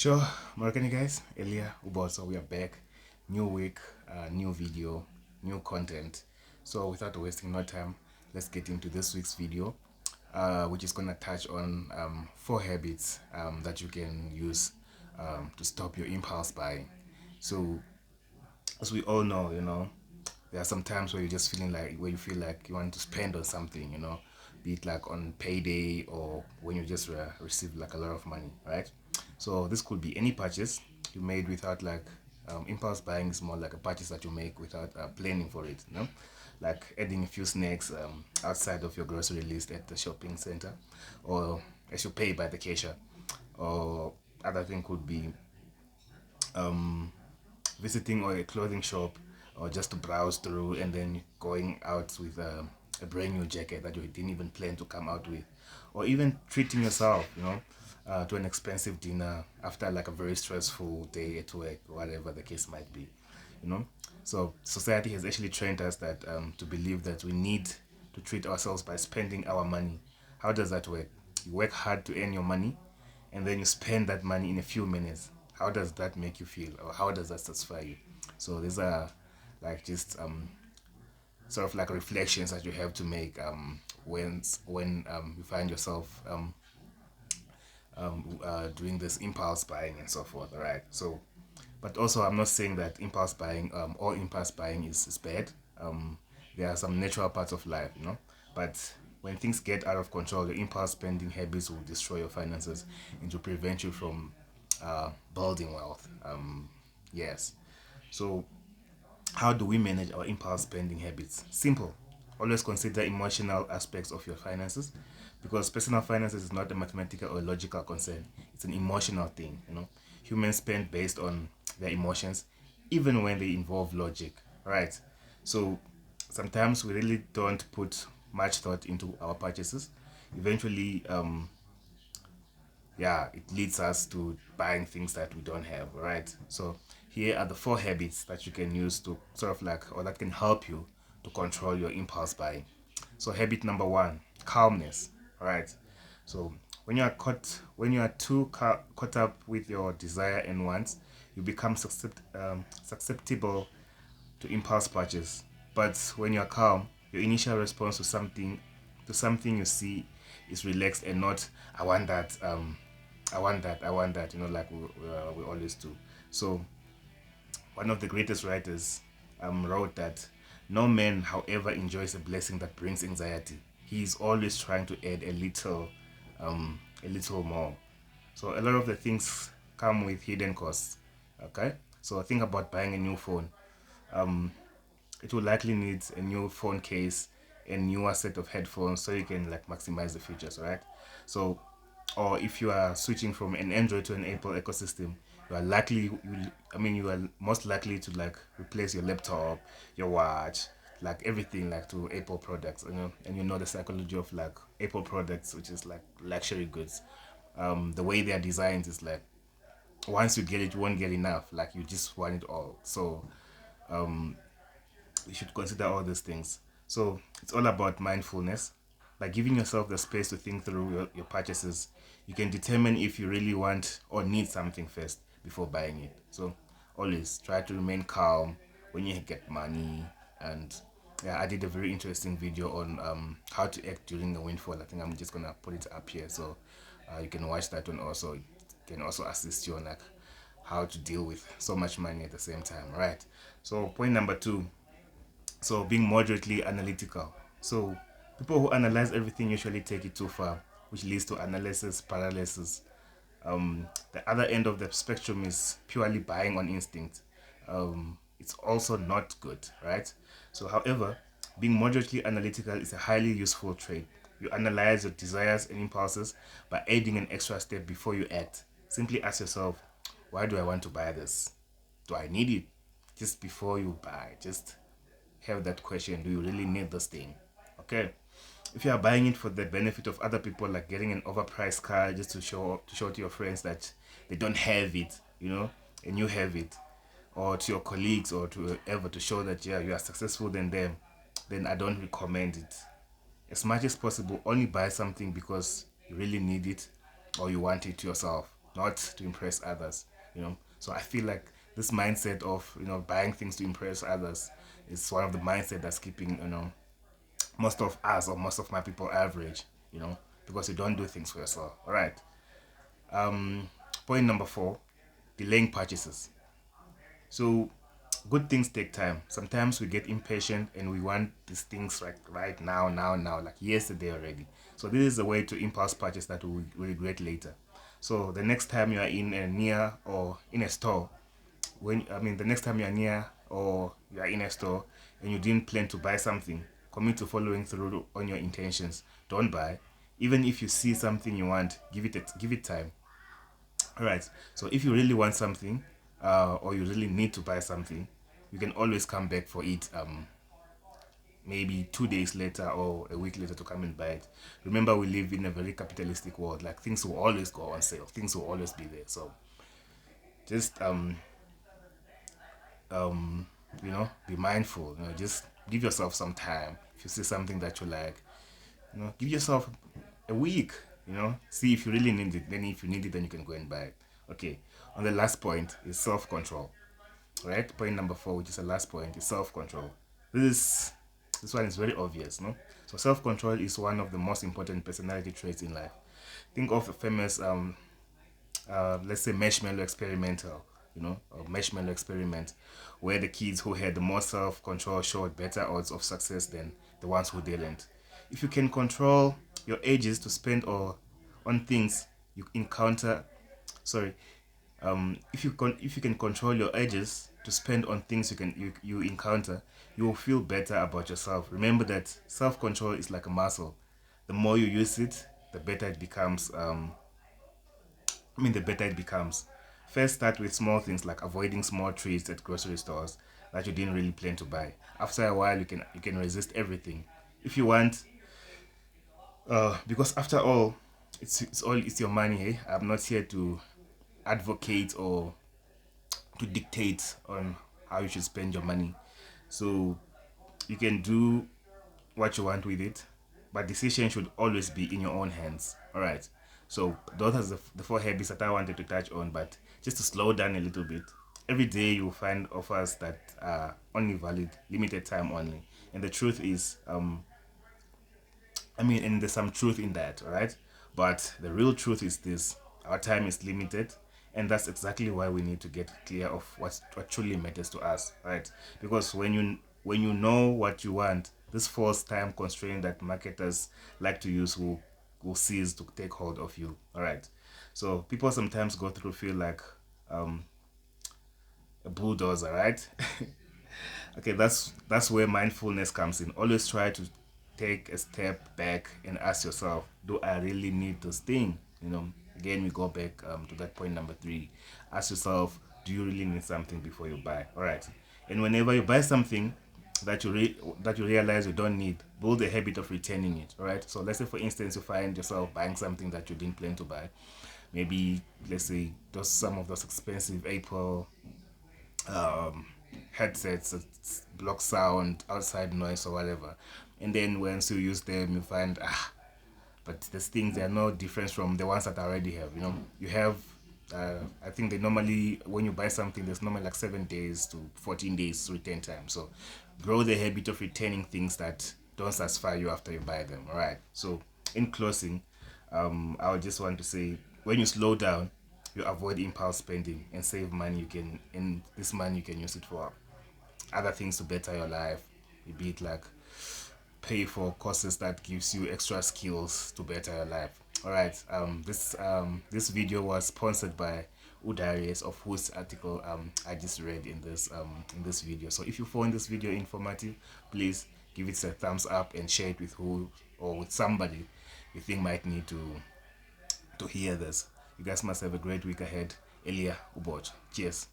Sure, Moroccan guys, Elia Uboso, we are back. New week, new video, new content. So without wasting no time, let's get into this week's video, which is gonna touch on 4 habits that you can use to stop your impulse buying. So as we all know, there are some times where where you feel like you want to spend on something, be it like on payday or when you just receive like a lot of money, right? So this could be any purchase you made without impulse buying is more like a purchase that you make without planning for it, like adding a few snacks outside of your grocery list at the shopping center, or as you pay by the cashier, or other thing could be visiting or a clothing shop or just to browse through and then going out with a brand new jacket that you didn't even plan to come out with, or even treating yourself, to an expensive dinner after like a very stressful day at work, or whatever the case might be, you know. So society has actually trained us that to believe that we need to treat ourselves by spending our money. How does that work? You work hard to earn your money, and then you spend that money in a few minutes. How does that make you feel, or how does that satisfy you? So these are like just sort of like reflections that you have to make when you find yourself doing this impulse buying and so forth. All right. So, but also I'm not saying that impulse buying, all impulse buying is bad. There are some natural parts of life, But when things get out of control, the impulse spending habits will destroy your finances and to prevent you from building wealth. Yes. So how do we manage our impulse spending habits? Simple. Always consider emotional aspects of your finances, because personal finances is not a mathematical or logical concern. It's an emotional thing, Humans spend based on their emotions, even when they involve logic, right? So sometimes we really don't put much thought into our purchases. Eventually, yeah, it leads us to buying things that we don't have, right? So here are the 4 habits that you can use to sort of like, or that can help you to control your impulse buying. So habit number 1, calmness, right? So when you are caught up with your desire and wants, you become susceptible to impulse purchase. But when you're calm, your initial response to something you see is relaxed and not I want that, I want that, like we always do. So one of the greatest writers wrote that no man, however, enjoys a blessing that brings anxiety. He is always trying to add a little more. So a lot of the things come with hidden costs. Okay, so think about buying a new phone. It will likely need a new phone case and newer set of headphones so you can like maximize the features, right? So, or if you are switching from an Android to an Apple ecosystem, you are most likely to like replace your laptop, your watch, like everything like to Apple products, and the psychology of like Apple products, which is like luxury goods. The way they are designed is like once you get it, you won't get enough. Like you just want it all. So you should consider all these things. So it's all about mindfulness. By giving yourself the space to think through your purchases, you can determine if you really want or need something first before buying it. So always try to remain calm when you get money. And yeah, I did a very interesting video on how to act during a windfall. I think I'm just gonna put it up here, so you can watch that one also. It can also assist you on like how to deal with so much money at the same time, right? So point number 2, so being moderately analytical. So people who analyze everything usually take it too far, which leads to analysis paralysis. The other end of the spectrum is purely buying on instinct. It's also not good, right? So, however, being moderately analytical is a highly useful trait. You analyze your desires and impulses by adding an extra step before you act. Simply ask yourself, why do I want to buy this? Do I need it? Just before you buy, just have that question, do you really need this thing? Okay, if you are buying it for the benefit of other people, like getting an overpriced car just to show to your friends that they don't have it, and you have it, or to your colleagues or to whoever, to show that yeah, you are successful than them, then I don't recommend it. As much as possible, only buy something because you really need it or you want it yourself. not to impress others. So I feel like this mindset of buying things to impress others is one of the mindset that's keeping most of us or most of my people average. Because you don't do things for yourself. All right. Point number 4: delaying purchases. So good things take time. Sometimes we get impatient and we want these things like right now, like yesterday already. So this is a way to impulse purchase that we regret later. So the next time you are in a near or in a store, the next time you are near or you are in a store and you didn't plan to buy something, commit to following through on your intentions. Don't buy. Even if you see something you want, give it time. All right. So if you really want something, or you really need to buy something, you can always come back for it. Maybe 2 days later or a week later to come and buy it. Remember, we live in a very capitalistic world. Like things will always go on sale. Things will always be there. So just be mindful. Just give yourself some time. If you see something that you like, give yourself a week. See if you really need it. Then if you need it, then you can go and buy it. Okay. On the last point is self-control. Right? Point number 4, which is the last point, is self-control. This one is very obvious, no? So self-control is one of the most important personality traits in life. Think of the famous let's say marshmallow experimental, or marshmallow experiment, where the kids who had the most self-control showed better odds of success than the ones who didn't. If you can control your urges to spend or on things you encounter, sorry, if you can control your urges to spend on things you encounter, you will feel better about yourself. Remember that self-control is like a muscle. The more you use it, the better it becomes. The better it becomes. First, start with small things like avoiding small treats at grocery stores that you didn't really plan to buy. After a while, you can resist everything. If you want, because after all, it's your money. Eh? I'm not here to advocate or to dictate on how you should spend your money. So you can do what you want with it, but decision should always be in your own hands. All right. So those are the 4 habits that I wanted to touch on, but just to slow down a little bit. Every day you'll find offers that are only valid, limited time only, and the truth is, and there's some truth in that, all right? But the real truth is this: our time is limited, and that's exactly why we need to get clear of what truly matters to us, right? Because when you know what you want, this false time constraint that marketers like to use will cease to take hold of you, all right? So people sometimes go through feel like a bulldozer, right? Okay, that's where mindfulness comes in. Always try to take a step back and ask yourself, do I really need this thing? Again, we go back to that point number 3. Ask yourself, do you really need something before you buy? All right. And whenever you buy something that you realize you don't need, build a habit of returning it. All right. So let's say, for instance, you find yourself buying something that you didn't plan to buy. Maybe, let's say, some of those expensive Apple um, headsets that block sound, outside noise, or whatever. And then once you use them, you find, but these things, they are no different from the ones that I already have. You have, I think they normally, when you buy something, there's normally like 7 days to 14 days return time. So grow the habit of returning things that don't satisfy you after you buy them. All right. So in closing, I would just want to say, when you slow down, you avoid impulse spending and save money. And this money you can use it for other things to better your life. Be it like pay for courses that gives you extra skills to better your life. All right. This video was sponsored by Udarius, of whose article I just read in this video. So if you found this video informative, please give it a thumbs up and share it with who or with somebody you think might need to hear this. You guys must have a great week ahead. Elia Ubot. Cheers.